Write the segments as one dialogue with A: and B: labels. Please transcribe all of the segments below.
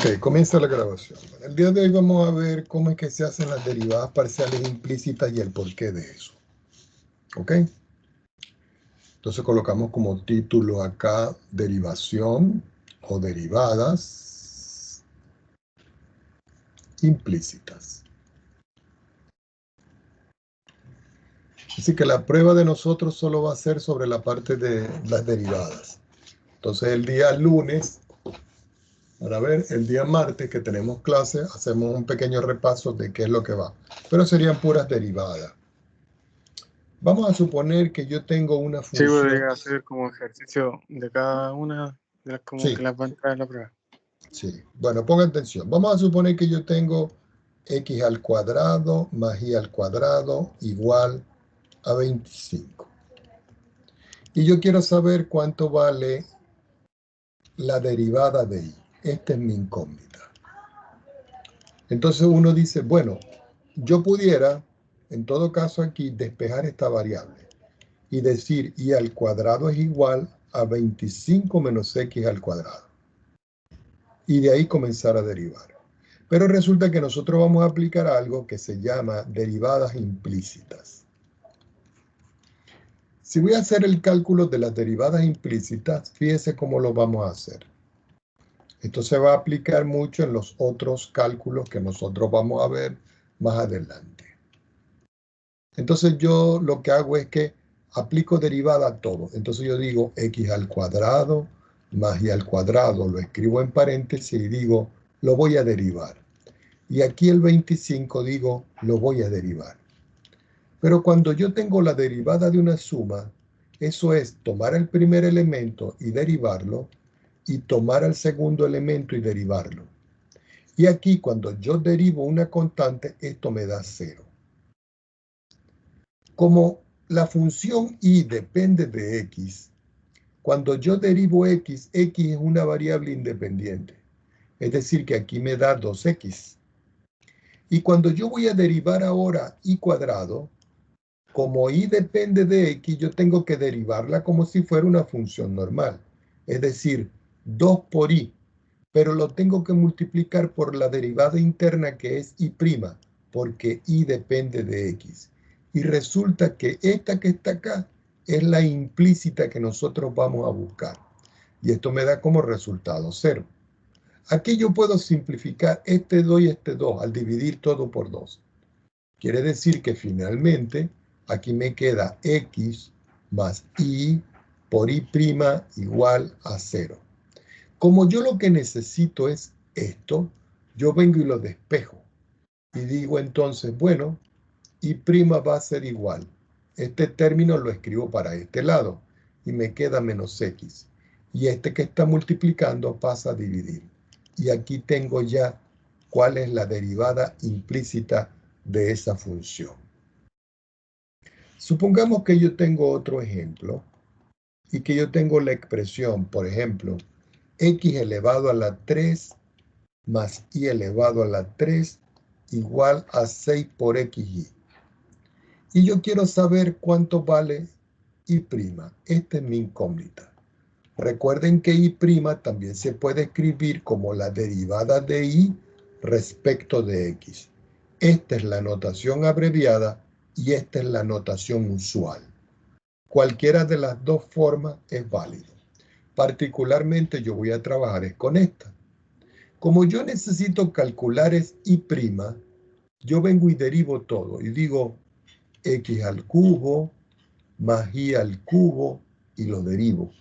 A: Ok, comienza la grabación. El día de hoy vamos a ver cómo es que se hacen las derivadas parciales implícitas y el porqué de eso. ¿Ok? Entonces colocamos como título acá derivación o derivadas implícitas. Así que la prueba de nosotros solo va a ser sobre la parte de las derivadas. Entonces el día lunes, para ver, el día martes que tenemos clase, hacemos un pequeño repaso de qué es lo que va. Pero serían puras derivadas. Vamos a suponer que yo tengo una
B: Sí,
A: función.
B: podría hacer como ejercicio de cada una de las como
A: Sí,
B: que las va a entrar en la prueba.
A: sí. Bueno, pongan atención. Vamos a suponer que yo tengo x al cuadrado más y al cuadrado igual a 25. Y yo quiero saber cuánto vale la derivada de y. Esta es mi incógnita. Entonces uno dice, bueno, yo pudiera, en todo caso aquí, despejar esta variable y decir y al cuadrado es igual a 25 menos x al cuadrado. Y de ahí comenzar a derivar. Pero resulta que nosotros vamos a aplicar algo que se llama derivadas implícitas. Si voy a hacer el cálculo de las derivadas implícitas, fíjese cómo lo vamos a hacer. Esto se va a aplicar mucho en los otros cálculos que nosotros vamos a ver más adelante. Entonces yo lo que hago es que aplico derivada a todo. Entonces yo digo x al cuadrado más y al cuadrado, lo escribo en paréntesis y digo, lo voy a derivar. Y aquí el 25 digo, lo voy a derivar. Pero cuando yo tengo la derivada de una suma, eso es tomar el primer elemento y derivarlo, y tomar el segundo elemento y derivarlo. Y aquí cuando yo derivo una constante, esto me da 0. Como la función y depende de x, cuando yo derivo x, x es una variable independiente. Es decir, que aquí me da 2x. Y cuando yo voy a derivar ahora y cuadrado, como y depende de x, yo tengo que derivarla como si fuera una función normal. Es decir, 2 por y. Pero lo tengo que multiplicar por la derivada interna que es y', porque y depende de x. Y resulta que esta que está acá es la implícita que nosotros vamos a buscar. Y esto me da como resultado 0. Aquí yo puedo simplificar este 2 y este 2 al dividir todo por 2. Quiere decir que finalmente aquí me queda x más y por y' igual a 0. Como yo lo que necesito es esto, yo vengo y lo despejo. Y digo entonces, bueno, y' va a ser igual. Este término lo escribo para este lado y me queda menos x. Y este que está multiplicando pasa a dividir. Y aquí tengo ya cuál es la derivada implícita de esa función. Supongamos que yo tengo otro ejemplo y que yo tengo la expresión, por ejemplo, x elevado a la 3 más y elevado a la 3 igual a 6 por xy. Y yo quiero saber cuánto vale y'. Esta es mi incógnita. Recuerden que y' también se puede escribir como la derivada de y respecto de x. Esta es la notación abreviada y esta es la notación usual. Cualquiera de las dos formas es válido. Particularmente yo voy a trabajar con esta. Como yo necesito calcular es y', yo vengo y derivo todo y digo x al cubo más y al cubo y lo derivo.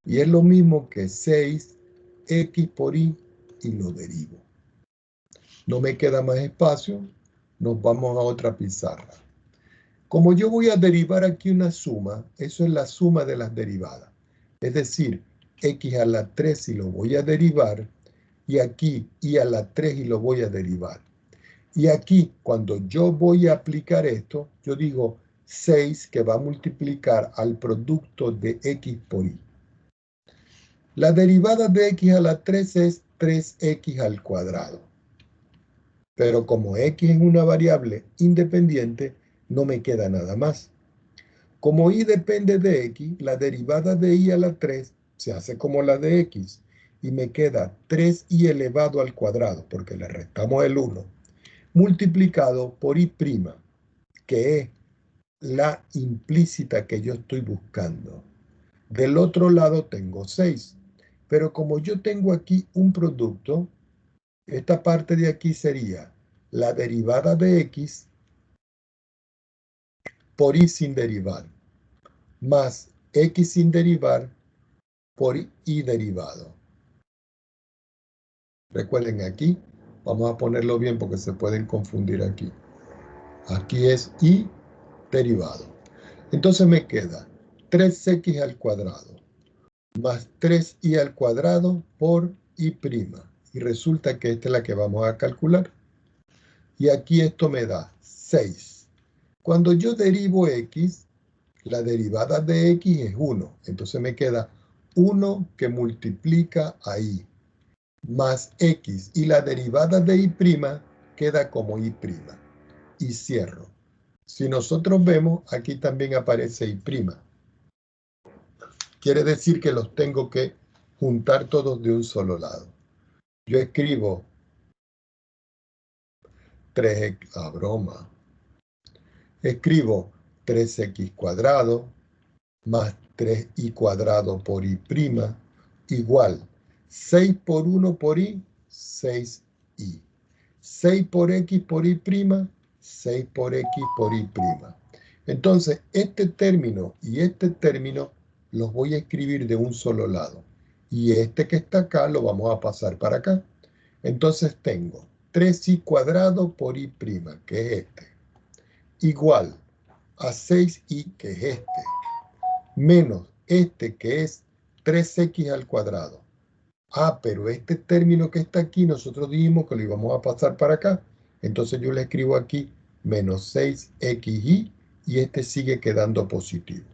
A: Y es lo mismo que 6x por y lo derivo. No me queda más espacio, nos vamos a otra pizarra. Como yo voy a derivar aquí una suma, eso es la suma de las derivadas. Es decir, x a la 3 y lo voy a derivar, y aquí y a la 3 y lo voy a derivar. Y aquí, cuando yo voy a aplicar esto, yo digo 6 que va a multiplicar al producto de x por y. La derivada de x a la 3 es 3x al cuadrado. Pero como x es una variable independiente, no me queda nada más. Como y depende de x, la derivada de y a la 3 se hace como la de x. y me queda 3i elevado al cuadrado, porque le restamos el 1, multiplicado por i', que es la implícita que yo estoy buscando. Del otro lado tengo 6, pero como yo tengo aquí un producto, esta parte de aquí sería la derivada de x por y sin derivar, más x sin derivar por y derivado. Recuerden aquí, vamos a ponerlo bien porque se pueden confundir aquí. Aquí es y derivado. Entonces me queda 3x al cuadrado más 3y al cuadrado por y'. Y resulta que esta es la que vamos a calcular. Y aquí esto me da 6. Cuando yo derivo x, la derivada de x es 1. Entonces me queda 1 que multiplica a y, más x. Y la derivada de y' queda como y'. Y cierro. Si nosotros vemos, aquí también aparece y'. Quiere decir que los tengo que juntar todos de un solo lado. Yo escribo 3x, a broma. Escribo 3x cuadrado más 3y cuadrado por y' igual 6 por 1 por y, 6y. 6 por x por y', 6 por x por y'. Entonces, este término y este término los voy a escribir de un solo lado. Y este que está acá lo vamos a pasar para acá. Entonces tengo 3y cuadrado por y', que es este, igual a 6y, que es este, menos este que es 3x al cuadrado. Ah, pero este término que está aquí, nosotros dijimos que lo íbamos a pasar para acá. Entonces yo le escribo aquí menos 6xy y este sigue quedando positivo.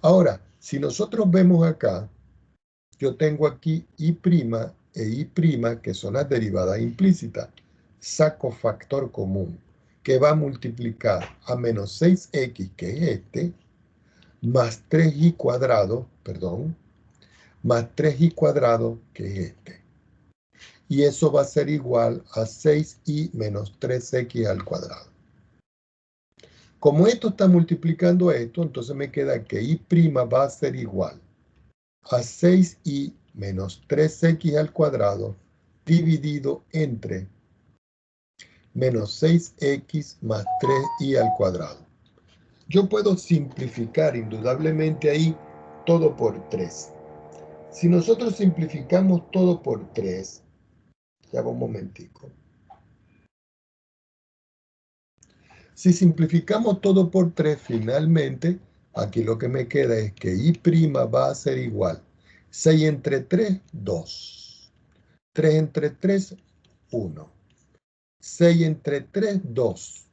A: Ahora, si nosotros vemos acá, yo tengo aquí y' e y', que son las derivadas implícitas. Saco factor común, que va a multiplicar a menos 6x, que es este, más 3y cuadrado, más 3y cuadrado, que es este. Y eso va a ser igual a 6y menos 3x al cuadrado. Como esto está multiplicando esto, entonces me queda que y' va a ser igual a 6y menos 3x al cuadrado dividido entre menos 6x más 3y al cuadrado. Yo puedo simplificar indudablemente ahí todo por 3. Si nosotros simplificamos todo por 3, ya va un momentico. Si simplificamos todo por 3, finalmente, aquí lo que me queda es que y' va a ser igual. 6 entre 3, 2. 3 entre 3, 1. 6 entre 3, 2.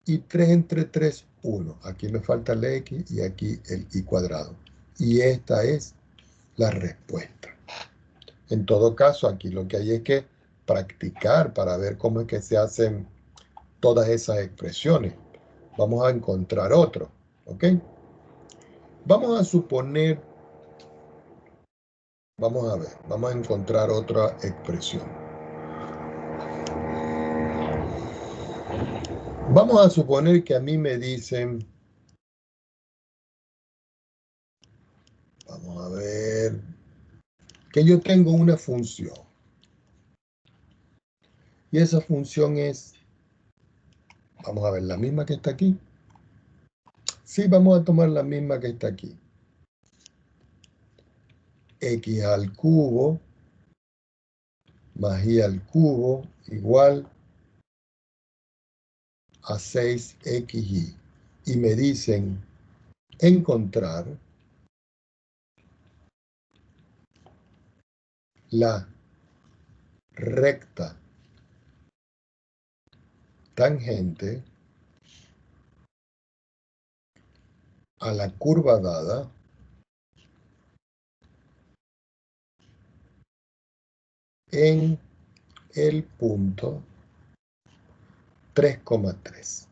A: Y 3 entre 3, 1. Aquí me falta el x y aquí el y cuadrado. Y esta es la respuesta. En todo caso, aquí lo que hay es que practicar para ver cómo es que se hacen todas esas expresiones. Vamos a encontrar otro, ¿ok? Vamos a suponer, vamos a ver, vamos a encontrar otra expresión. Vamos a suponer que a mí me dicen, vamos a ver, que yo tengo una función. Y esa función es, vamos a ver, la misma que está aquí. Sí, vamos a tomar la misma que está aquí. X al cubo más y al cubo igual a 6xy. Y me dicen encontrar la recta tangente a la curva dada en el punto 3,3.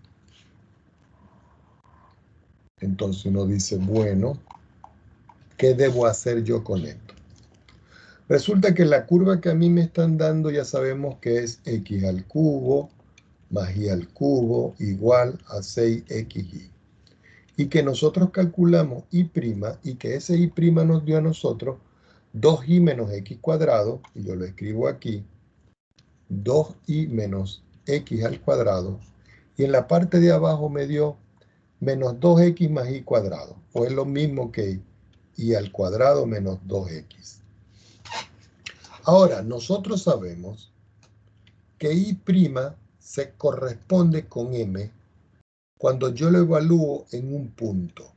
A: Entonces uno dice, bueno, ¿qué debo hacer yo con esto? Resulta que la curva que a mí me están dando ya sabemos que es x al cubo más y al cubo igual a 6xy. Y que nosotros calculamos y' y que ese y' nos dio a nosotros 2y menos x cuadrado, y yo lo escribo aquí, 2y menos x al cuadrado, y en la parte de abajo me dio menos 2x más y cuadrado, o es lo mismo que y al cuadrado menos 2x. Ahora, nosotros sabemos que y' se corresponde con m cuando yo lo evalúo en un punto.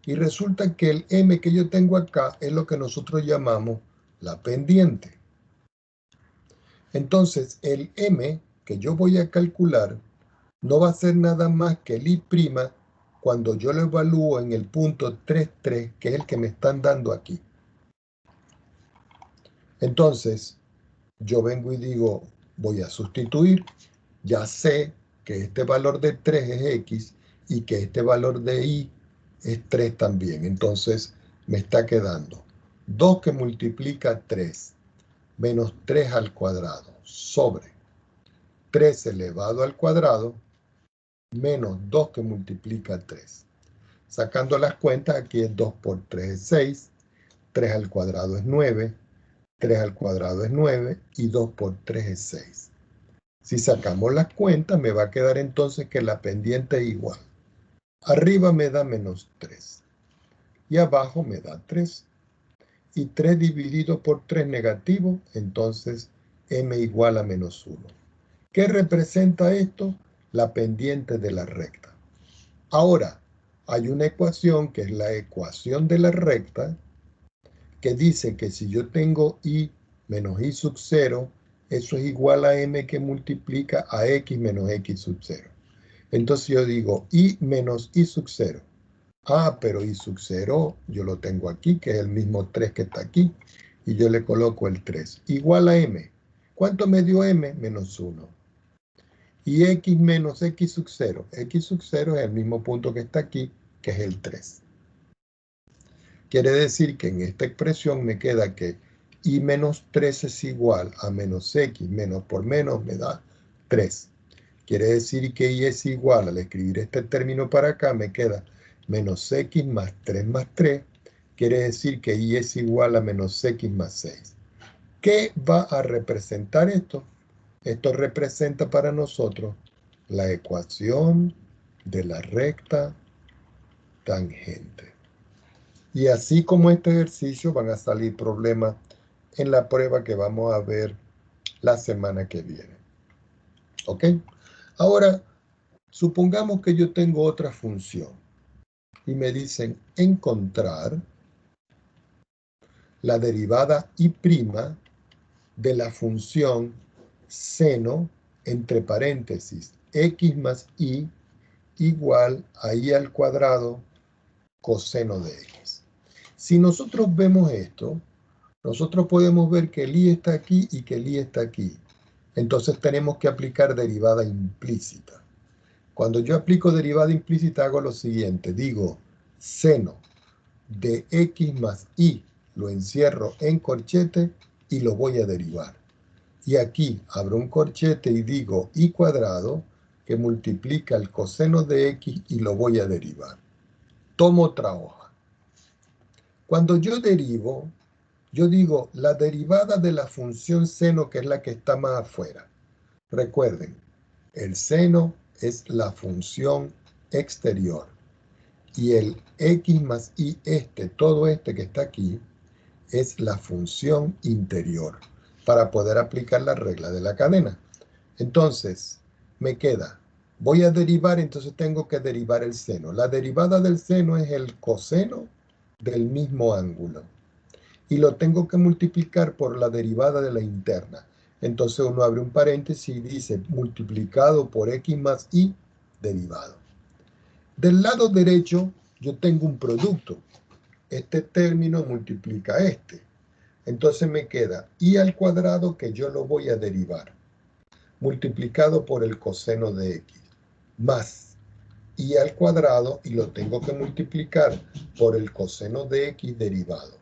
A: Y resulta que el m que yo tengo acá es lo que nosotros llamamos la pendiente. Entonces, el m que yo voy a calcular no va a ser nada más que el y' cuando yo lo evalúo en el punto 3,3, que es el que me están dando aquí. Entonces, yo vengo y digo, voy a sustituir. Ya sé que este valor de 3 es x y que este valor de y es 3 también. Entonces, me está quedando 2 que multiplica 3 menos 3 al cuadrado sobre 3 elevado al cuadrado menos 2 que multiplica 3. Sacando las cuentas, aquí es 2 por 3 es 6, 3 al cuadrado es 9, 3 al cuadrado es 9 y 2 por 3 es 6. Si sacamos las cuentas, me va a quedar entonces que la pendiente es igual. Arriba me da menos 3 y abajo me da 3. Y 3 dividido por 3 negativo, entonces m igual a menos 1. ¿Qué representa esto? La pendiente de la recta. Ahora, hay una ecuación que es la ecuación de la recta que dice que si yo tengo y menos y sub 0, eso es igual a m que multiplica a x menos x sub 0. Entonces yo digo y menos y sub 0. Ah, pero y sub 0 yo lo tengo aquí, que es el mismo 3 que está aquí, y yo le coloco el 3. Igual a m. ¿Cuánto me dio m? Menos 1. Y x menos x sub 0. X sub 0 es el mismo punto que está aquí, que es el 3. Quiere decir que en esta expresión me queda que y menos 3 es igual a menos x, menos por menos me da 3. Quiere decir que y es igual, al escribir este término para acá, me queda menos x más 3. Quiere decir que y es igual a menos x más 6. ¿Qué va a representar esto? Esto representa para nosotros la ecuación de la recta tangente. Y así como este ejercicio van a salir problemas en la prueba que vamos a ver la semana que viene. ¿Ok? Ahora, supongamos que yo tengo otra función y me dicen encontrar la derivada y' de la función seno, entre paréntesis, x más y igual a y al cuadrado coseno de x. Si nosotros vemos esto, nosotros podemos ver que el y está aquí y que el y está aquí. Entonces tenemos que aplicar derivada implícita. Cuando yo aplico derivada implícita hago lo siguiente. Digo seno de x más y, lo encierro en corchete y lo voy a derivar. Y aquí abro un corchete y digo y cuadrado que multiplica el coseno de x y lo voy a derivar. Tomo otra hoja. Cuando yo derivo, yo digo la derivada de la función seno, que es la que está más afuera. Recuerden, el seno es la función exterior. Y el x más y todo este que está aquí, es la función interior, para poder aplicar la regla de la cadena. Entonces, me queda, voy a derivar, entonces tengo que derivar el seno. La derivada del seno es el coseno del mismo ángulo. Y lo tengo que multiplicar por la derivada de la interna. Entonces uno abre un paréntesis y dice multiplicado por x más y derivado. Del lado derecho yo tengo un producto. Este término multiplica este. Entonces me queda y al cuadrado, que yo lo voy a derivar, multiplicado por el coseno de x, más y al cuadrado, y lo tengo que multiplicar por el coseno de x derivado.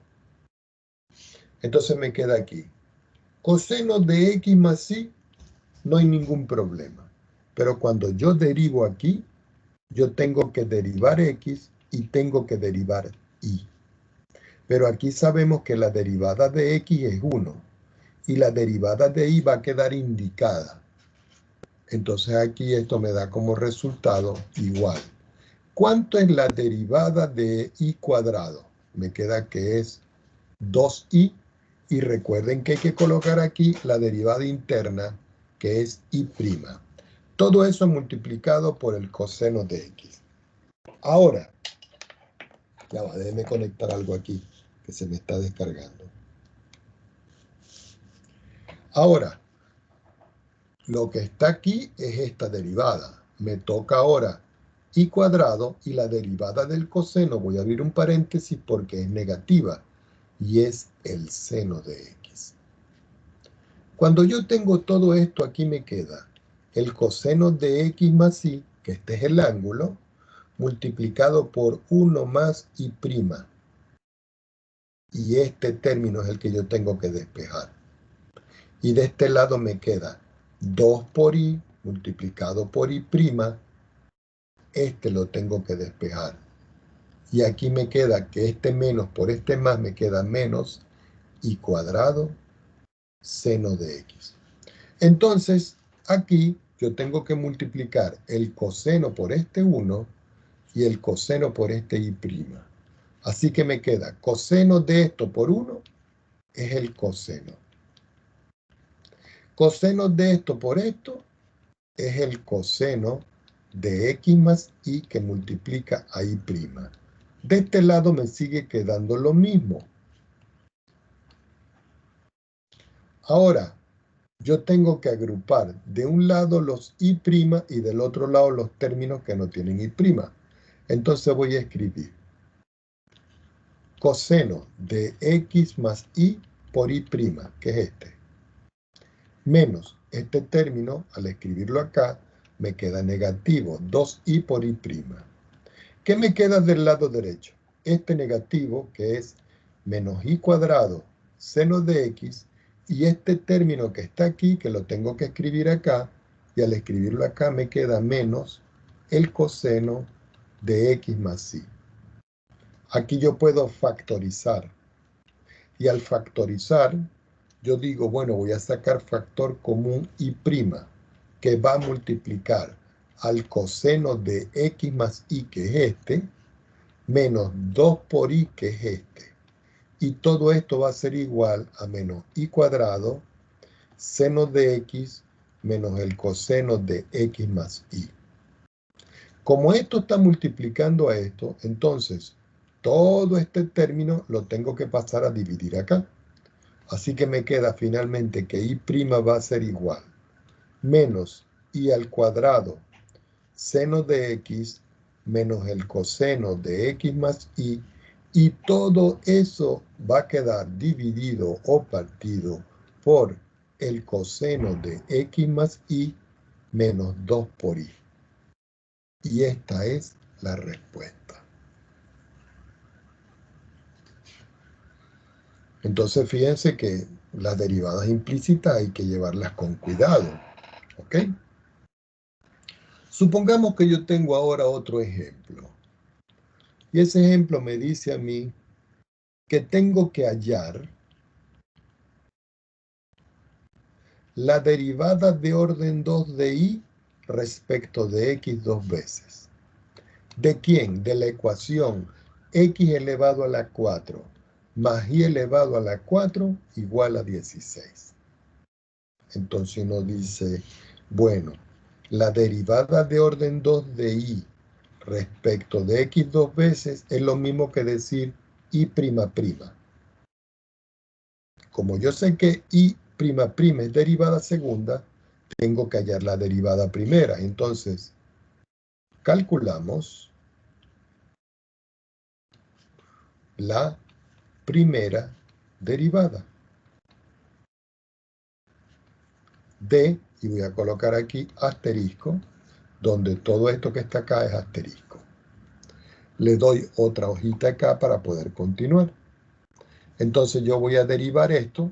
A: Entonces me queda aquí. Coseno de x más y, no hay ningún problema. Pero cuando yo derivo aquí, yo tengo que derivar x y tengo que derivar y. Pero aquí sabemos que la derivada de x es 1 y la derivada de y va a quedar indicada. Entonces aquí esto me da como resultado igual. ¿Cuánto es la derivada de y cuadrado? Me queda que es 2y. Y recuerden que hay que colocar aquí la derivada interna, que es y'. Todo eso multiplicado por el coseno de x. Ahora, ya va, déjenme conectar algo aquí, que se me está descargando. Ahora, lo que está aquí es esta derivada. Me toca ahora y cuadrado y la derivada del coseno, voy a abrir un paréntesis porque es negativa, y es el seno de x. Cuando yo tengo todo esto, aquí me queda el coseno de x más y, que este es el ángulo, multiplicado por 1 más y'. Y este término es el que yo tengo que despejar. Y de este lado me queda 2 por y multiplicado por y'. Este lo tengo que despejar. Y aquí me queda que este menos por este más me queda menos y cuadrado seno de x. Entonces, aquí yo tengo que multiplicar el coseno por este 1 y el coseno por este y'. Así que me queda coseno de esto por 1 es el coseno. Coseno de esto por esto es el coseno de x más y que multiplica a y'. De este lado me sigue quedando lo mismo. Ahora, yo tengo que agrupar de un lado los y' y del otro lado los términos que no tienen y'. Entonces voy a escribir coseno de x más y por y', que es este, menos este término, al escribirlo acá, me queda negativo, 2y por y'. ¿Qué me queda del lado derecho? Este negativo, que es menos y cuadrado seno de x, y este término que está aquí, que lo tengo que escribir acá, y al escribirlo acá me queda menos el coseno de x más y. Aquí yo puedo factorizar. Y al factorizar, yo digo, bueno, voy a sacar factor común y', que va a multiplicar al coseno de x más y, que es este, menos 2 por y, que es este. Y todo esto va a ser igual a menos y cuadrado, seno de x, menos el coseno de x más y. Como esto está multiplicando a esto, entonces todo este término lo tengo que pasar a dividir acá. Así que me queda finalmente que y' va a ser igual menos y al cuadrado seno de x menos el coseno de x más y todo eso va a quedar dividido o partido por el coseno de x más y menos 2 por y. Y esta es la respuesta. Entonces fíjense que las derivadas implícitas hay que llevarlas con cuidado, ¿ok? Supongamos que yo tengo ahora otro ejemplo. Y ese ejemplo me dice a mí que tengo que hallar la derivada de orden 2 de y respecto de x dos veces. ¿De quién? De la ecuación x elevado a la 4 más y elevado a la 4 igual a 16. Entonces uno dice, bueno, la derivada de orden 2 de y respecto de x dos veces es lo mismo que decir y''. Como yo sé que y' es derivada segunda, tengo que hallar la derivada primera. Entonces, calculamos la primera derivada de, y voy a colocar aquí asterisco, donde todo esto que está acá es asterisco. Le doy otra hojita acá para poder continuar. Entonces yo voy a derivar esto.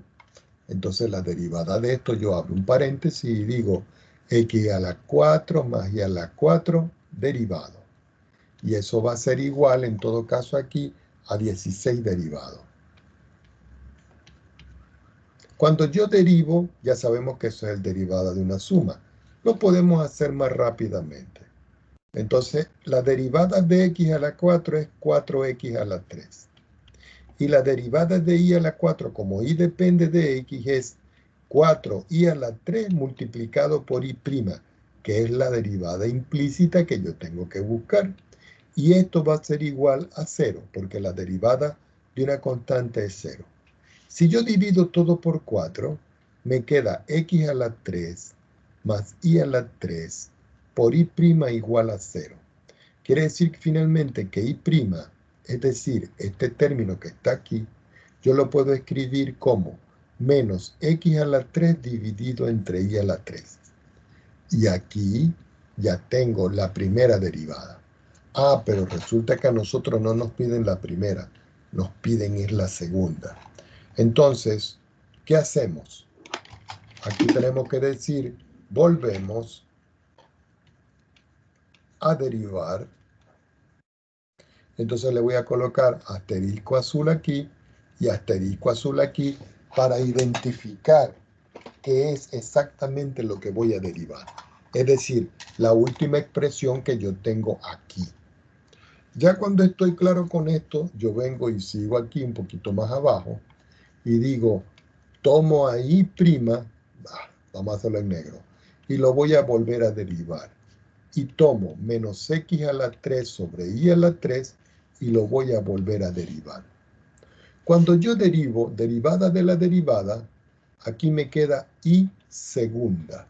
A: Entonces la derivada de esto, yo abro un paréntesis y digo x a la 4 más y a la 4 derivado. Y eso va a ser igual, en todo caso aquí, a 16 derivado. Cuando yo derivo, ya sabemos que eso es el derivado de una suma. Lo podemos hacer más rápidamente. Entonces, la derivada de x a la 4 es 4x a la 3. Y la derivada de y a la 4, como y depende de x, es 4y a la 3 multiplicado por y', que es la derivada implícita que yo tengo que buscar. Y esto va a ser igual a 0, porque la derivada de una constante es 0. Si yo divido todo por 4, me queda x a la 3 más y a la 3 por y' igual a 0. Quiere decir finalmente que y', es decir, este término que está aquí, yo lo puedo escribir como menos x a la 3 dividido entre y a la 3. Y aquí ya tengo la primera derivada. Ah, pero resulta que a nosotros no nos piden la primera, nos piden es la segunda. Entonces, ¿qué hacemos? Aquí tenemos que decir, volvemos a derivar. Entonces le voy a colocar asterisco azul aquí y asterisco azul aquí para identificar qué es exactamente lo que voy a derivar. Es decir, la última expresión que yo tengo aquí. Ya cuando estoy claro con esto, yo vengo y sigo aquí un poquito más abajo y digo, tomo a y', vamos a hacerlo en negro, y lo voy a volver a derivar. Y tomo menos x a la 3 sobre y a la 3 y lo voy a volver a derivar. Cuando yo derivo, derivada de la derivada, aquí me queda y segunda.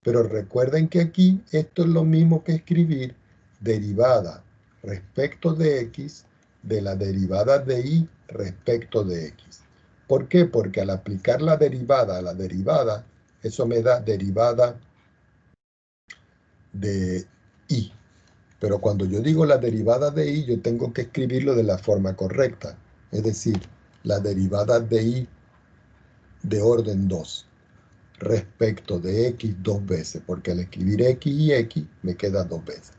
A: Pero recuerden que aquí esto es lo mismo que escribir derivada respecto de x de la derivada de y respecto de x. ¿Por qué? Porque al aplicar la derivada a la derivada, eso me da derivada de y. Pero cuando yo digo la derivada de y, yo tengo que escribirlo de la forma correcta. Es decir, la derivada de y de orden 2 respecto de x 2 veces, porque al escribir x y x me queda 2 veces.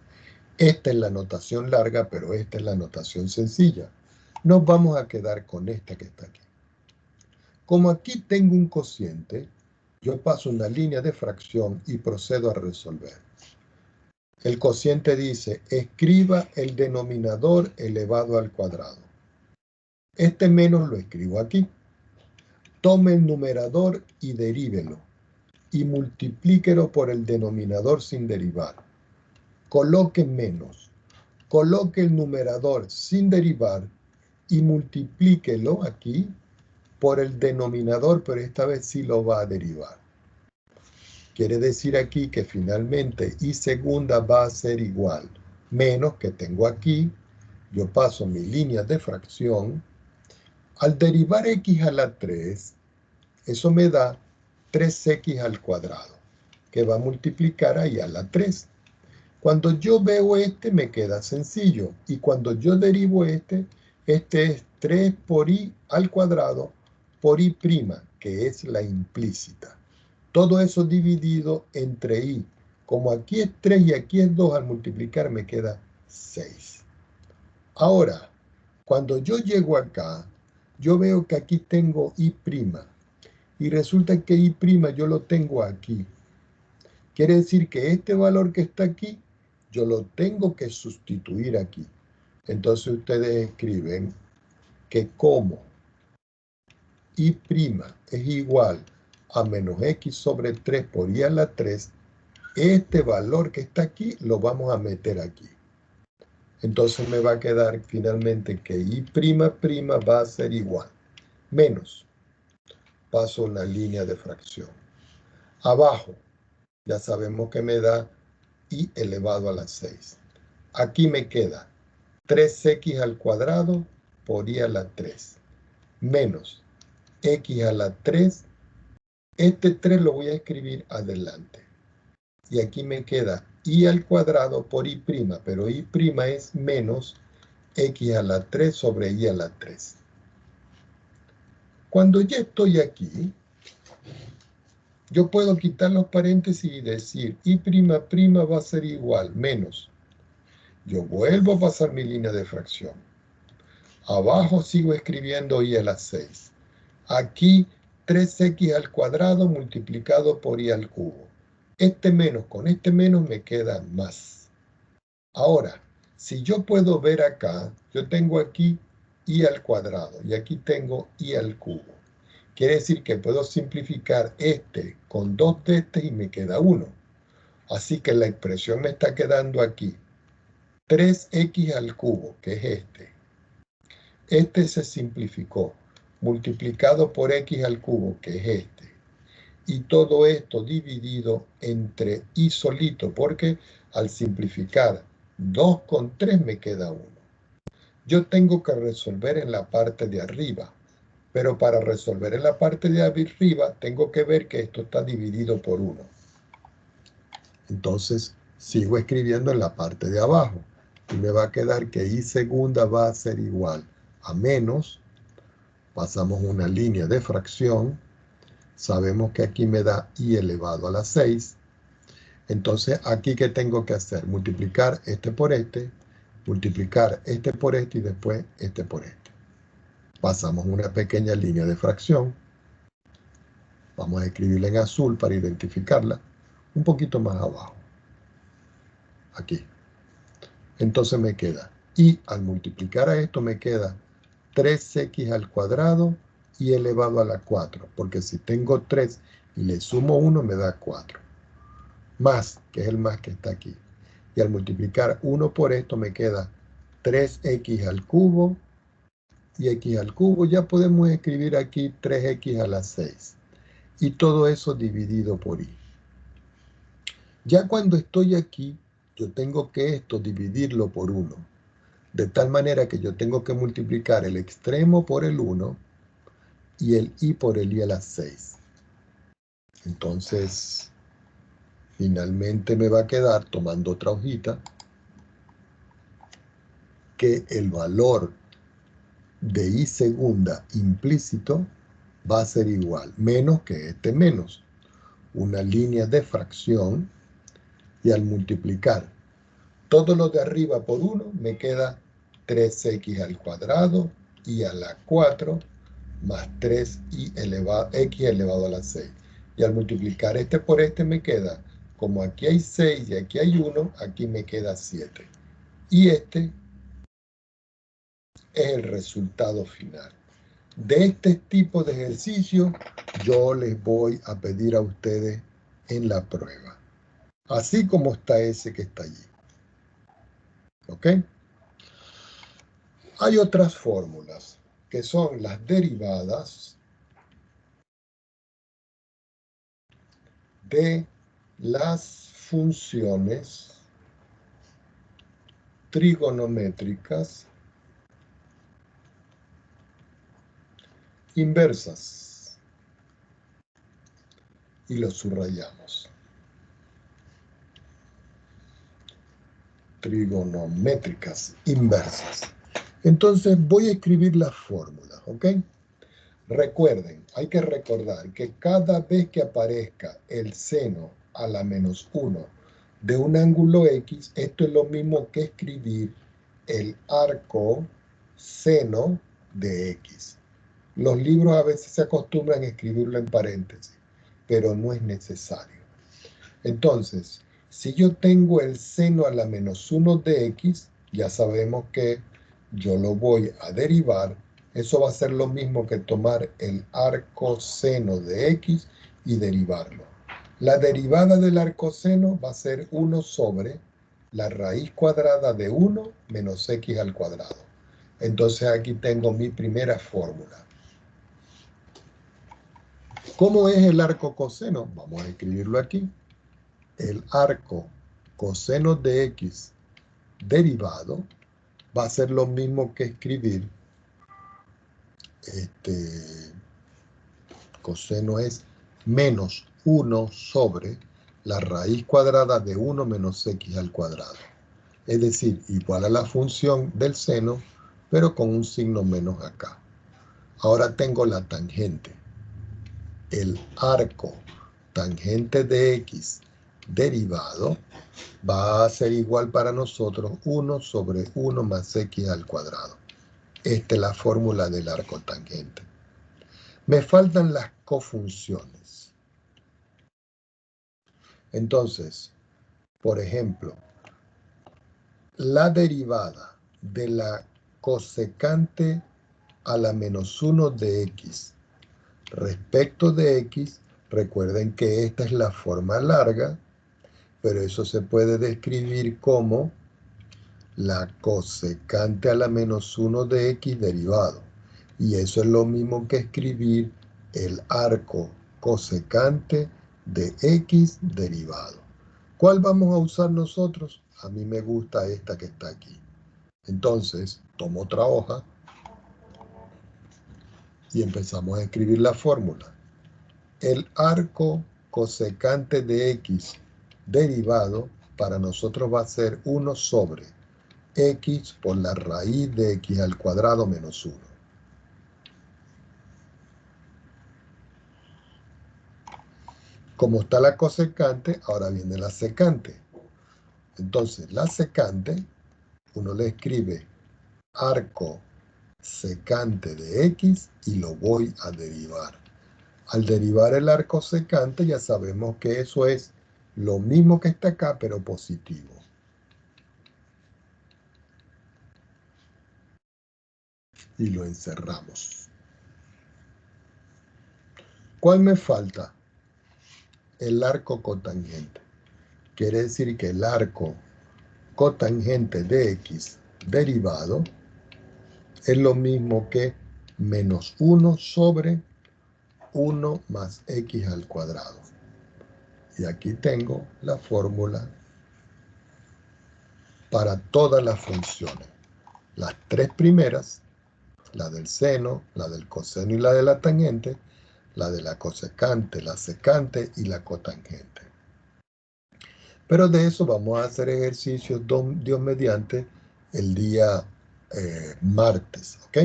A: Esta es la notación larga, pero esta es la notación sencilla. Nos vamos a quedar con esta que está aquí. Como aquí tengo un cociente, yo paso una línea de fracción y procedo a resolver. El cociente dice, escriba el denominador elevado al cuadrado. Este menos lo escribo aquí. Tome el numerador y derívelo. Y multiplíquelo por el denominador sin derivar. Coloque menos. Coloque el numerador sin derivar y multiplíquelo aquí por el denominador, pero esta vez sí lo va a derivar. Quiere decir aquí que finalmente y segunda va a ser igual, menos que tengo aquí, yo paso mi línea de fracción, al derivar x a la 3, eso me da 3x al cuadrado, que va a multiplicar ahí a la 3. Cuando yo veo este me queda sencillo, y cuando yo derivo este es 3 por y al cuadrado por y', que es la implícita. Todo eso dividido entre y. Como aquí es 3 y aquí es 2, al multiplicar me queda 6. Ahora, cuando yo llego acá, yo veo que aquí tengo y'. Y resulta que y' yo lo tengo aquí. Quiere decir que este valor que está aquí, yo lo tengo que sustituir aquí. Entonces ustedes escriben que como y' es igual a menos x sobre 3 por y a la 3, este valor que está aquí lo vamos a meter aquí. Entonces me va a quedar finalmente que y'' va a ser igual. Menos. Paso una línea de fracción. Abajo, ya sabemos que me da y elevado a la 6. Aquí me queda 3x al cuadrado por y a la 3. Menos x a la 3. Este 3 lo voy a escribir adelante. Y aquí me queda y al cuadrado por y', pero y' es menos x a la 3 sobre y a la 3. Cuando ya estoy aquí, yo puedo quitar los paréntesis y decir y'' va a ser igual, menos. Yo vuelvo a pasar mi línea de fracción. Abajo sigo escribiendo y a la 6. Aquí 3x al cuadrado multiplicado por y al cubo. Este menos con este menos me queda más. Ahora, si yo puedo ver acá, yo tengo aquí y al cuadrado y aquí tengo y al cubo. Quiere decir que puedo simplificar este con 2 de este y me queda 1. Así que la expresión me está quedando aquí. 3x al cubo, que es este. Este se simplificó, multiplicado por x al cubo, que es este. Y todo esto dividido entre y solito, porque al simplificar 2 con 3 me queda 1. Yo tengo que resolver en la parte de arriba, pero para resolver en la parte de arriba tengo que ver que esto está dividido por 1. Entonces sigo escribiendo en la parte de abajo y me va a quedar que y segunda va a ser igual a menos, pasamos una línea de fracción, sabemos que aquí me da y elevado a la 6, entonces aquí ¿qué tengo que hacer? Multiplicar este por este, multiplicar este por este y después este por este. Pasamos una pequeña línea de fracción, vamos a escribirla en azul para identificarla, un poquito más abajo, aquí. Entonces me queda, y al multiplicar a esto me queda 3x al cuadrado y elevado a la 4, porque si tengo 3 y le sumo 1 me da 4, más, que es el más que está aquí. Y al multiplicar 1 por esto me queda 3x al cubo, y x al cubo ya podemos escribir aquí 3x a la 6. Y todo eso dividido por y. Ya cuando estoy aquí, yo tengo que esto dividirlo por 1. De tal manera que yo tengo que multiplicar el extremo por el 1 y el y por el y a la 6. Entonces, finalmente me va a quedar, tomando otra hojita, que el valor de y segunda implícito va a ser igual, menos que este menos. Una línea de fracción y al multiplicar todo lo de arriba por 1 me queda 3x al cuadrado y a la 4 más 3x elevado a la 6. Y al multiplicar este por este me queda, como aquí hay 6 y aquí hay 1, aquí me queda 7. Y este es el resultado final. De este tipo de ejercicio yo les voy a pedir a ustedes en la prueba. Así como está ese que está allí. ¿Ok? Hay otras fórmulas que son las derivadas de las funciones trigonométricas inversas. Y lo subrayamos. Trigonométricas inversas. Entonces voy a escribir las fórmulas, ¿ok? Recuerden, hay que recordar que cada vez que aparezca el seno a la menos 1 de un ángulo X, esto es lo mismo que escribir el arco seno de X. Los libros a veces se acostumbran a escribirlo en paréntesis, pero no es necesario. Entonces, si yo tengo el seno a la menos 1 de X, ya sabemos que yo lo voy a derivar. Eso va a ser lo mismo que tomar el arco seno de X y derivarlo. La derivada del arco seno va a ser 1 sobre la raíz cuadrada de 1 menos X al cuadrado. Entonces aquí tengo mi primera fórmula. ¿Cómo es el arco coseno? Vamos a escribirlo aquí. El arco coseno de X derivado va a ser lo mismo que escribir coseno es menos 1 sobre la raíz cuadrada de 1 menos X al cuadrado. Es decir, igual a la función del seno, pero con un signo menos acá. Ahora tengo la tangente. El arco tangente de x derivado va a ser igual para nosotros 1 sobre 1 más x al cuadrado. Esta es la fórmula del arco tangente. Me faltan las cofunciones. Entonces, por ejemplo, la derivada de la cosecante a la menos 1 de x respecto de x, recuerden que esta es la forma larga, pero eso se puede describir como la cosecante a la menos 1 de x derivado. Y eso es lo mismo que escribir el arco cosecante de x derivado. ¿Cuál vamos a usar nosotros? A mí me gusta esta que está aquí. Entonces, tomo otra hoja y empezamos a escribir la fórmula. El arco cosecante de x derivado para nosotros va a ser 1 sobre x por la raíz de x al cuadrado menos 1. Como está la cosecante, ahora viene la secante. Entonces, la secante, uno le escribe arco secante de x y lo voy a derivar. Al derivar el arco secante ya sabemos que eso es lo mismo que está acá, pero positivo. Y lo encerramos. ¿Cuál me falta? El arco cotangente. Quiere decir que el arco cotangente de x derivado es lo mismo que menos 1 sobre 1 más x al cuadrado. Y aquí tengo la fórmula para todas las funciones. Las tres primeras, la del seno, la del coseno y la de la tangente, la de la cosecante, la secante y la cotangente. Pero de eso vamos a hacer ejercicios, Dios mediante, el día martes, ¿ok?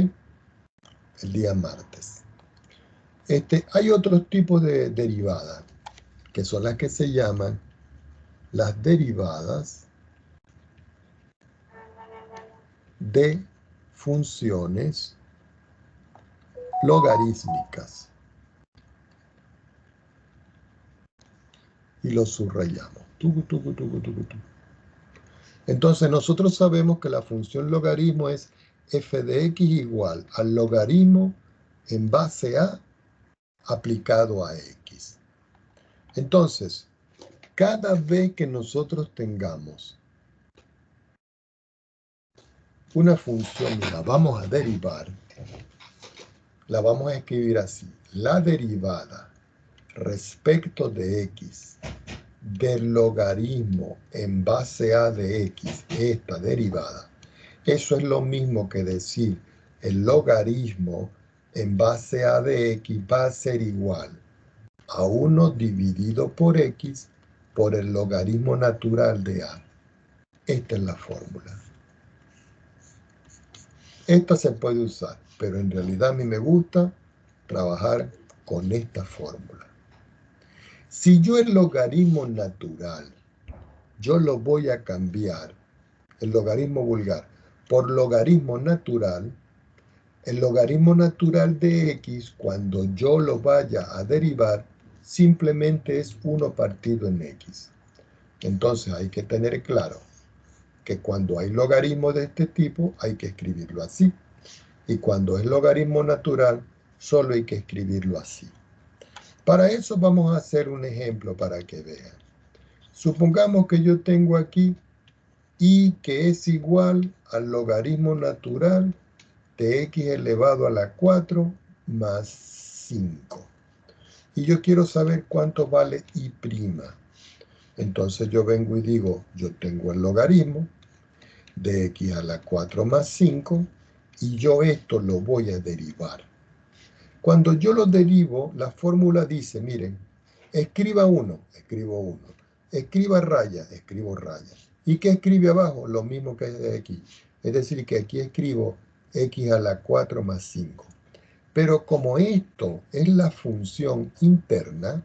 A: El día martes. Hay otros tipos de derivadas, que son las que se llaman las derivadas de funciones logarítmicas. Y lo subrayamos. Entonces nosotros sabemos que la función logaritmo es f de x igual al logaritmo en base a aplicado a x. Entonces, cada vez que nosotros tengamos una función y la vamos a derivar, la vamos a escribir así. La derivada respecto de x del logaritmo en base a de x, esta derivada, eso es lo mismo que decir el logaritmo en base a de x va a ser igual a 1 dividido por x por el logaritmo natural de a. Esta es la fórmula. Esta se puede usar, pero en realidad a mí me gusta trabajar con esta fórmula. Si yo el logaritmo natural, yo lo voy a cambiar, el logaritmo vulgar, por logaritmo natural, el logaritmo natural de x, cuando yo lo vaya a derivar, simplemente es 1 partido en x. Entonces hay que tener claro que cuando hay logaritmo de este tipo, hay que escribirlo así. Y cuando es logaritmo natural, solo hay que escribirlo así. Para eso vamos a hacer un ejemplo para que vean. Supongamos que yo tengo aquí y que es igual al logaritmo natural de x elevado a la 4 más 5. Y yo quiero saber cuánto vale y'. Entonces yo vengo y digo, yo tengo el logaritmo de x a la 4 más 5 y yo esto lo voy a derivar. Cuando yo lo derivo, la fórmula dice, miren, escriba 1, escribo 1. Escriba raya, escribo raya. ¿Y qué escribe abajo? Lo mismo que es de aquí. Es decir, que aquí escribo x a la 4 más 5. Pero como esto es la función interna,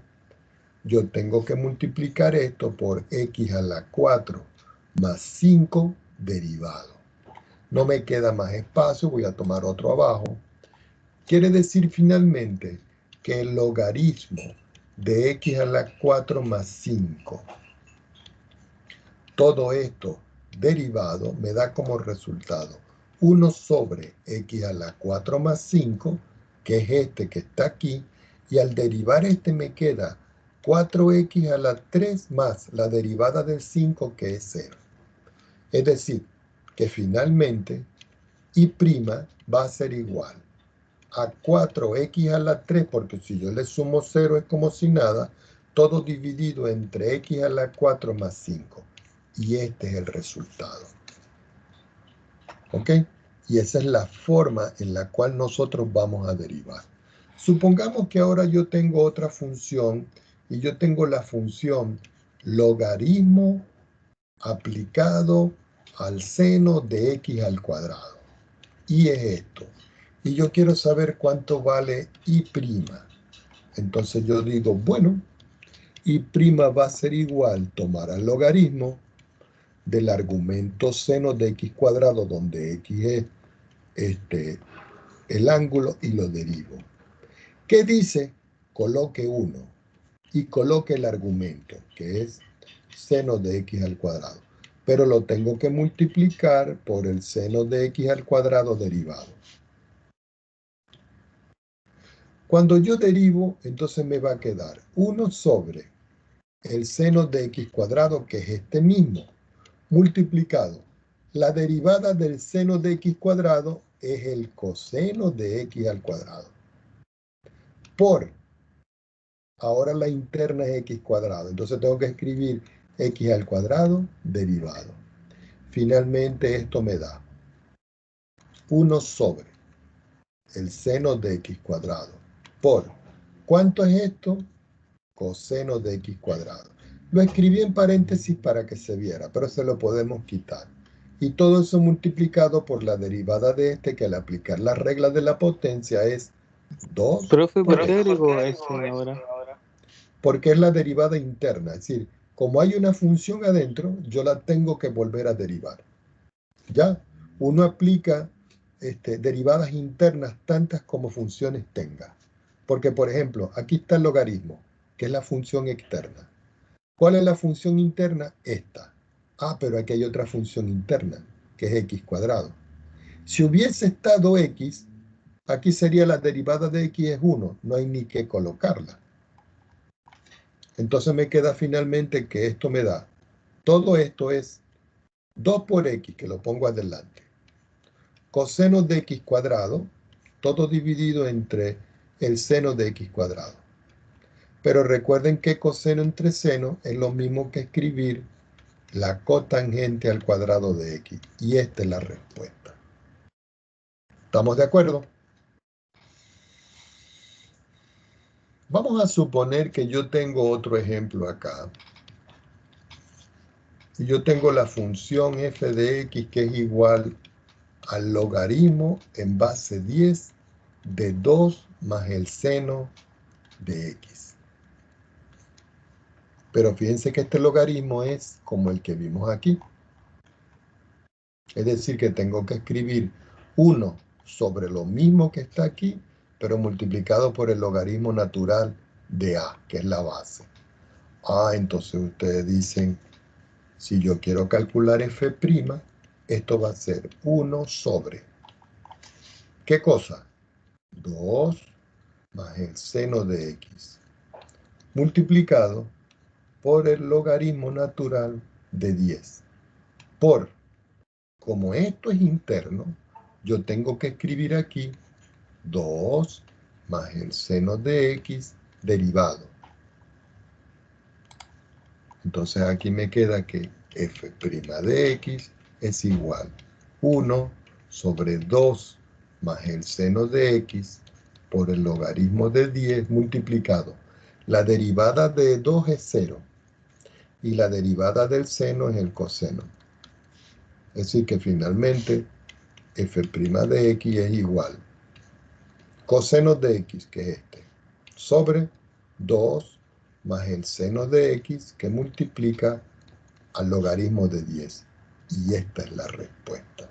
A: yo tengo que multiplicar esto por x a la 4 más 5 derivado. No me queda más espacio, voy a tomar otro abajo. Quiere decir finalmente que el logaritmo de x a la 4 más 5, todo esto derivado me da como resultado 1 sobre x a la 4 más 5, que es este que está aquí, y al derivar este me queda 4x a la 3 más la derivada del 5, que es 0. Es decir, que finalmente y' va a ser igual a 4x a la 3, porque si yo le sumo 0 es como si nada, todo dividido entre x a la 4 más 5. Y este es el resultado. ¿Ok? Y esa es la forma en la cual nosotros vamos a derivar. Supongamos que ahora yo tengo otra función y yo tengo la función logaritmo aplicado al seno de x al cuadrado. Y es esto. Y yo quiero saber cuánto vale y'. Entonces yo digo, bueno, y' va a ser igual, tomar el logaritmo del argumento seno de x cuadrado, donde x es el ángulo, y lo derivo. ¿Qué dice? Coloque 1 y coloque el argumento, que es seno de x al cuadrado. Pero lo tengo que multiplicar por el seno de x al cuadrado derivado. Cuando yo derivo, entonces me va a quedar 1 sobre el seno de x cuadrado, que es este mismo, multiplicado. La derivada del seno de x cuadrado es el coseno de x al cuadrado. Por, ahora la interna es x cuadrado, entonces tengo que escribir x al cuadrado derivado. Finalmente esto me da 1 sobre el seno de x cuadrado por, ¿cuánto es esto? Coseno de x cuadrado. Lo escribí en paréntesis para que se viera, pero se lo podemos quitar. Y todo eso multiplicado por la derivada de este, que al aplicar la regla de la potencia es 2
B: Profe,
A: por
B: ¿por qué
A: x.
B: agregó ese ahora?
A: Porque es la derivada interna. Es decir, como hay una función adentro, yo la tengo que volver a derivar. ¿Ya? Uno aplica derivadas internas tantas como funciones tenga. Porque, por ejemplo, aquí está el logaritmo, que es la función externa. ¿Cuál es la función interna? Esta. Ah, pero aquí hay otra función interna, que es x cuadrado. Si hubiese estado x, aquí sería la derivada de x es 1. No hay ni que colocarla. Entonces me queda finalmente que esto me da. Todo esto es 2 por x, que lo pongo adelante. Coseno de x cuadrado, todo dividido entre el seno de x cuadrado. Pero recuerden que coseno entre seno es lo mismo que escribir la cotangente al cuadrado de x. Y esta es la respuesta. ¿Estamos de acuerdo? Vamos a suponer que yo tengo otro ejemplo acá. Y yo tengo la función f de x, que es igual al logaritmo en base 10 de 2 más el seno de x. Pero fíjense que este logaritmo es como el que vimos aquí. Es decir, que tengo que escribir 1 sobre lo mismo que está aquí, pero multiplicado por el logaritmo natural de a, que es la base. Ah, entonces ustedes dicen, si yo quiero calcular f', esto va a ser 1 sobre, ¿qué cosa? 2 más el seno de x, multiplicado por el logaritmo natural de 10. Por, como esto es interno, yo tengo que escribir aquí 2 más el seno de x derivado. Entonces aquí me queda que f' de x es igual 1 sobre 2 más el seno de x por el logaritmo de 10 multiplicado. La derivada de 2 es 0 y la derivada del seno es el coseno. Es decir que finalmente f' de x es igual coseno de x, que es este, sobre 2 más el seno de x, que multiplica al logaritmo de 10. Y esta es la respuesta.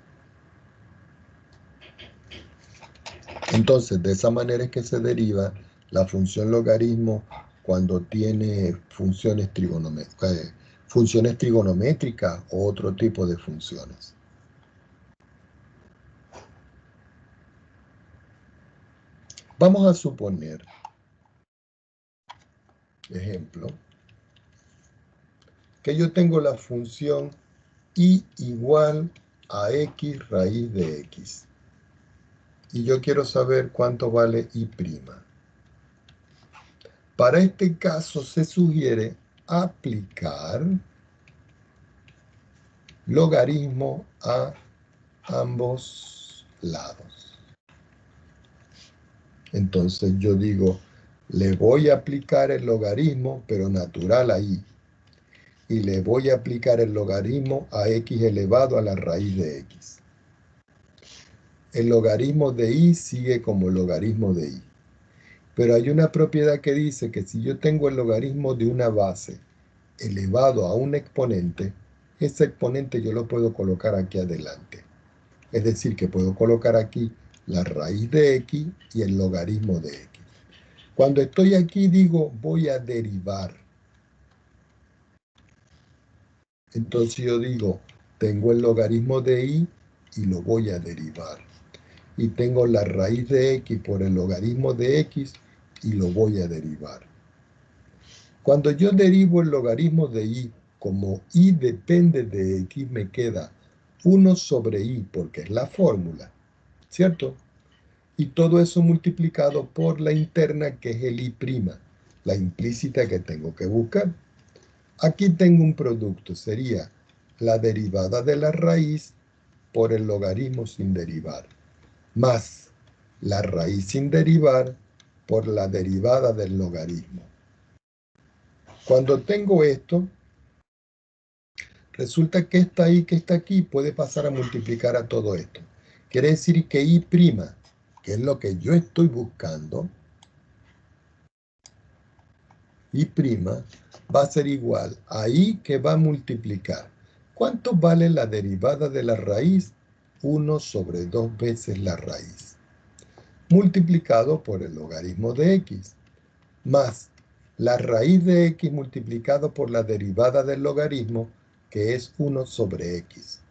A: Entonces, de esa manera es que se deriva la función logaritmo cuando tiene funciones trigonométricas o otro tipo de funciones. Vamos a suponer, ejemplo, que yo tengo la función y igual a x raíz de x. Y yo quiero saber cuánto vale y'. Para este caso se sugiere aplicar logaritmo a ambos lados. Entonces yo digo, le voy a aplicar el logaritmo, pero natural a y. Y le voy a aplicar el logaritmo a x elevado a la raíz de x. El logaritmo de y sigue como logaritmo de y. Pero hay una propiedad que dice que si yo tengo el logaritmo de una base elevado a un exponente, ese exponente yo lo puedo colocar aquí adelante. Es decir, que puedo colocar aquí la raíz de x y el logaritmo de x. Cuando estoy aquí digo voy a derivar. Entonces yo digo, tengo el logaritmo de y lo voy a derivar. Y tengo la raíz de x por el logaritmo de x y lo voy a derivar. Cuando yo derivo el logaritmo de y, como y depende de x, me queda 1 sobre y, porque es la fórmula, ¿cierto? Y todo eso multiplicado por la interna, que es el y', la implícita que tengo que buscar. Aquí tengo un producto, sería la derivada de la raíz por el logaritmo sin derivar, más la raíz sin derivar por la derivada del logaritmo. Cuando tengo esto, resulta que esta y que está aquí puede pasar a multiplicar a todo'. Quiere decir que y', que es lo que yo estoy buscando, y' va a ser igual a y que va a multiplicar. ¿Cuánto vale la derivada de la raíz? 1 sobre 2 veces la raíz, multiplicado por el logaritmo de x, más la raíz de x multiplicado por la derivada del logaritmo, que es 1 sobre x.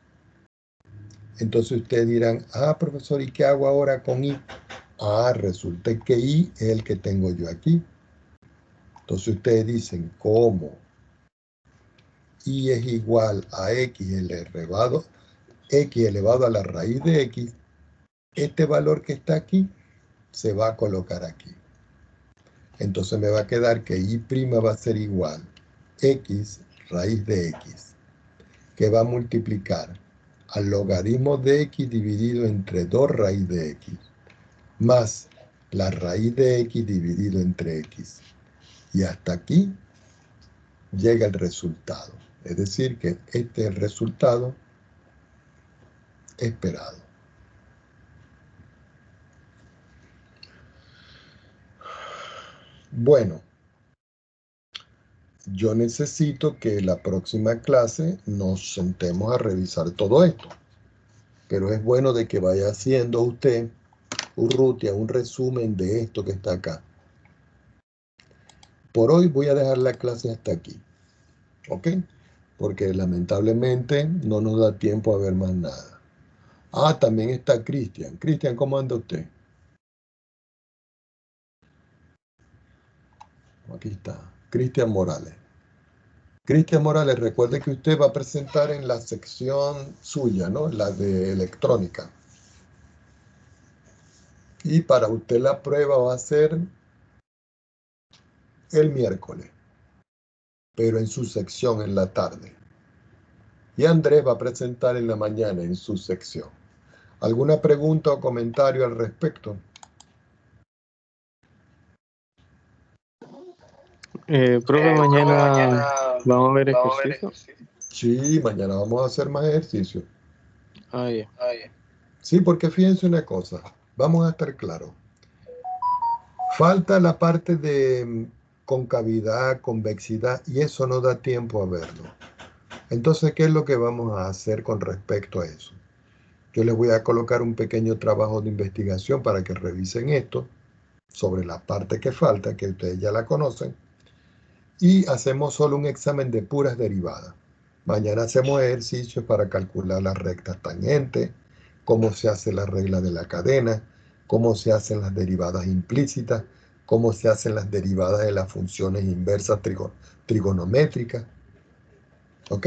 A: Entonces ustedes dirán, profesor, ¿y qué hago ahora con y? Resulta que y es el que tengo yo aquí. Entonces ustedes dicen, ¿cómo? Y es igual a x elevado a la raíz de x. Este valor que está aquí se va a colocar aquí. Entonces me va a quedar que y' va a ser igual x raíz de x, que va a multiplicar al logaritmo de x dividido entre 2 raíz de x, más la raíz de x dividido entre x. Y hasta aquí llega el resultado. Es decir, que este es el resultado esperado. Bueno, yo necesito que la próxima clase nos sentemos a revisar todo esto. Pero es bueno de que vaya haciendo usted, Urrutia, un resumen de esto que está acá. Por hoy voy a dejar la clase hasta aquí. ¿Ok? Porque lamentablemente no nos da tiempo a ver más nada. También está Cristian. Cristian, ¿cómo anda usted? Aquí está. Cristian Morales. Cristian Morales, recuerde que usted va a presentar en la sección suya, ¿no? La de electrónica. Y para usted la prueba va a ser el miércoles, pero en su sección en la tarde. Y Andrés va a presentar en la mañana en su sección. ¿Alguna pregunta o comentario al respecto?
B: Profe, mañana vamos a ver ejercicio.
A: Sí, mañana vamos a hacer más ejercicio.
B: Ya.
A: Sí, porque fíjense una cosa, vamos a estar claros. Falta la parte de concavidad, convexidad, y eso no da tiempo a verlo. Entonces, ¿qué es lo que vamos a hacer con respecto a eso? Yo les voy a colocar un pequeño trabajo de investigación para que revisen esto sobre la parte que falta, que ustedes ya la conocen, y hacemos solo un examen de puras derivadas. Mañana hacemos ejercicios para calcular las rectas tangentes, cómo se hace la regla de la cadena, cómo se hacen las derivadas implícitas, cómo se hacen las derivadas de las funciones inversas trigonométricas. ¿Ok?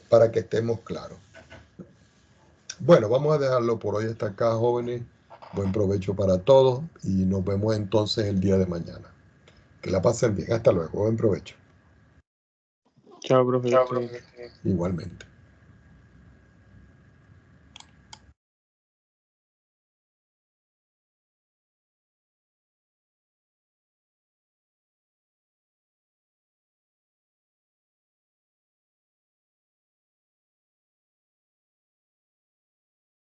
A: Para que estemos claros. Bueno, vamos a dejarlo por hoy hasta acá, jóvenes. Buen provecho para todos y nos vemos entonces el día de mañana. Que la pasen bien. Hasta luego. Buen provecho.
B: Chao, profe, que
A: Chao,
B: esté bien.
A: profe. Igualmente.